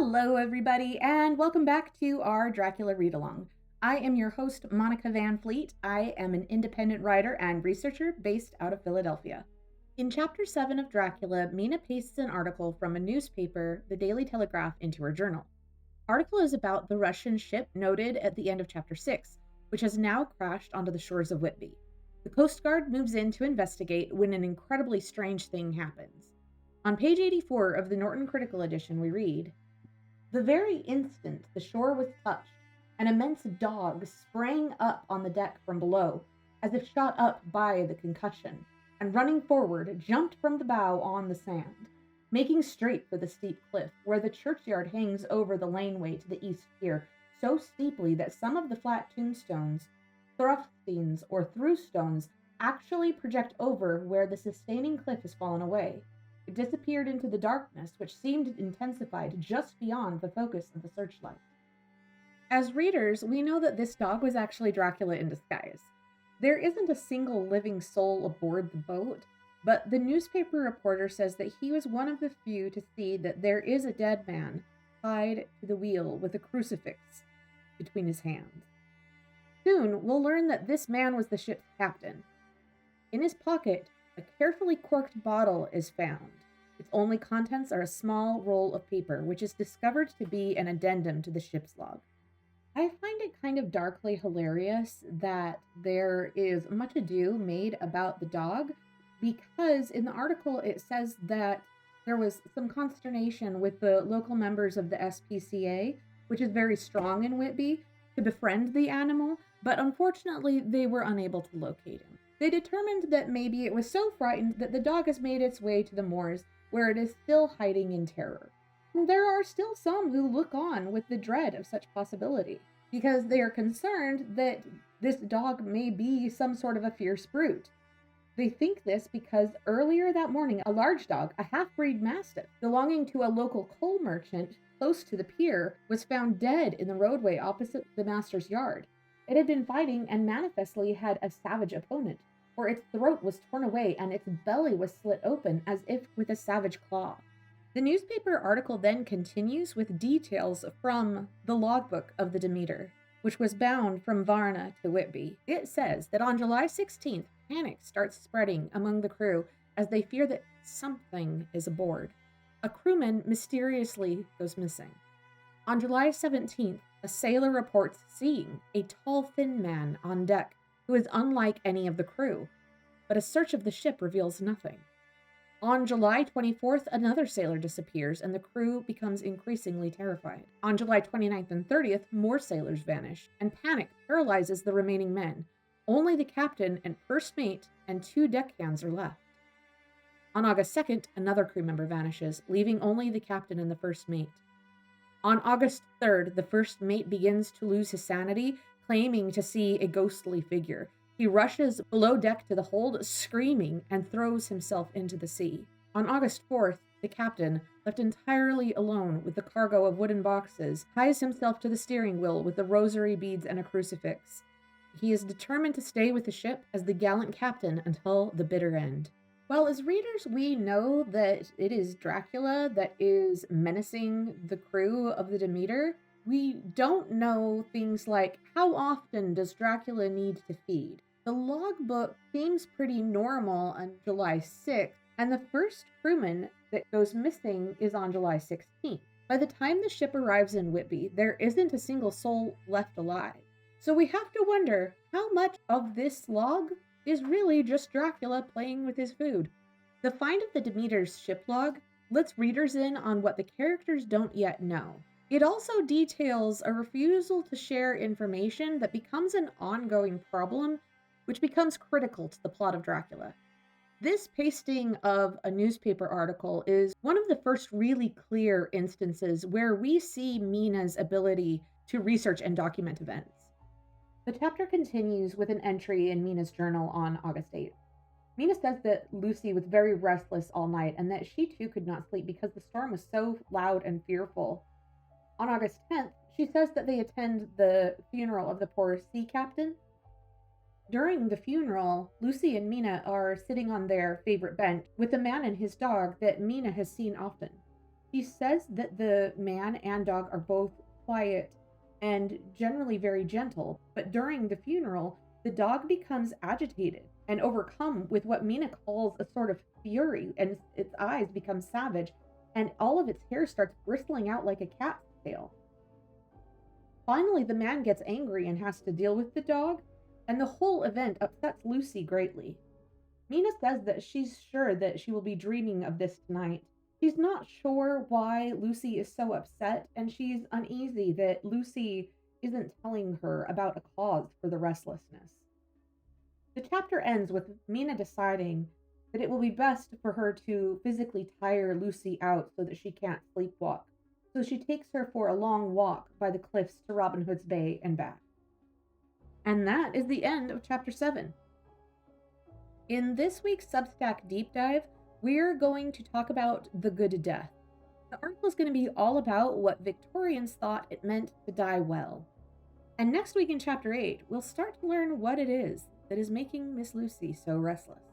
Hello, everybody, and welcome back to our Dracula read-along. I am your host, Monica Van Fleet. I am an independent writer and researcher based out of Philadelphia. In Chapter 7 of Dracula, Mina pastes an article from a newspaper, the Daily Telegraph, into her journal. The article is about the Russian ship noted at the end of Chapter 6, which has now crashed onto the shores of Whitby. The Coast Guard moves in to investigate when an incredibly strange thing happens. On page 84 of the Norton Critical Edition, we read, "The very instant the shore was touched, an immense dog sprang up on the deck from below, as if shot up by the concussion, and running forward, jumped from the bow on the sand, making straight for the steep cliff, where the churchyard hangs over the laneway to the east pier, so steeply that some of the flat tombstones, thrusteins or throughstones, actually project over where the sustaining cliff has fallen away. It disappeared into the darkness, which seemed intensified just beyond the focus of the searchlight." As readers, we know that this dog was actually Dracula in disguise. There isn't a single living soul aboard the boat, but the newspaper reporter says that he was one of the few to see that there is a dead man tied to the wheel with a crucifix between his hands. Soon, we'll learn that this man was the ship's captain. In his pocket, a carefully corked bottle is found. Its only contents are a small roll of paper, which is discovered to be an addendum to the ship's log. I find it kind of darkly hilarious that there is much ado made about the dog, because in the article it says that there was some consternation with the local members of the SPCA, which is very strong in Whitby, to befriend the animal, but unfortunately they were unable to locate him. They determined that maybe it was so frightened that the dog has made its way to the moors, where it is still hiding in terror. And there are still some who look on with the dread of such possibility, because they are concerned that this dog may be some sort of a fierce brute. They think this because earlier that morning, a large dog, a half-breed mastiff, belonging to a local coal merchant close to the pier, was found dead in the roadway opposite the master's yard. It had been fighting and manifestly had a savage opponent, for its throat was torn away and its belly was slit open as if with a savage claw. The newspaper article then continues with details from the logbook of the Demeter, which was bound from Varna to Whitby. It says that on July 16th, panic starts spreading among the crew as they fear that something is aboard. A crewman mysteriously goes missing. On July 17th, a sailor reports seeing a tall, thin man on deck who is unlike any of the crew, but a search of the ship reveals nothing. On July 24th, another sailor disappears and the crew becomes increasingly terrified. On July 29th and 30th, more sailors vanish, and panic paralyzes the remaining men. Only the captain and first mate and 2 deckhands are left. On August 2nd, another crew member vanishes, leaving only the captain and the first mate. On August 3rd, the first mate begins to lose his sanity, claiming to see a ghostly figure. He rushes below deck to the hold, screaming, and throws himself into the sea. On August 4th, the captain, left entirely alone with the cargo of wooden boxes, ties himself to the steering wheel with the rosary beads and a crucifix. He is determined to stay with the ship as the gallant captain until the bitter end. Well, as readers, we know that it is Dracula that is menacing the crew of the Demeter. We don't know things like, how often does Dracula need to feed? The logbook seems pretty normal on July 6th, and the first crewman that goes missing is on July 16th. By the time the ship arrives in Whitby, there isn't a single soul left alive. So we have to wonder how much of this log is really just Dracula playing with his food. The find of the Demeter's ship log lets readers in on what the characters don't yet know. It also details a refusal to share information that becomes an ongoing problem, which becomes critical to the plot of Dracula. This pasting of a newspaper article is one of the first really clear instances where we see Mina's ability to research and document events. The chapter continues with an entry in Mina's journal on August 8th. Mina says that Lucy was very restless all night and that she too could not sleep because the storm was so loud and fearful. On August 10th, she says that they attend the funeral of the poor sea captain. During the funeral, Lucy and Mina are sitting on their favorite bench with a man and his dog that Mina has seen often. She says that the man and dog are both quiet and generally very gentle, but during the funeral, the dog becomes agitated and overcome with what Mina calls a sort of fury, and its eyes become savage, and all of its hair starts bristling out like a cat's tail. Finally, the man gets angry and has to deal with the dog, and the whole event upsets Lucy greatly. Mina says that she's sure that she will be dreaming of this tonight. She's not sure why Lucy is so upset, and she's uneasy that Lucy isn't telling her about a cause for the restlessness. The chapter ends with Mina deciding that it will be best for her to physically tire Lucy out so that she can't sleepwalk. So she takes her for a long walk by the cliffs to Robin Hood's Bay and back. And that is the end of chapter 7. In this week's Substack Deep Dive, we're going to talk about the good death. The article is going to be all about what Victorians thought it meant to die well. And next week in chapter 8, we'll start to learn what it is that is making Miss Lucy so restless.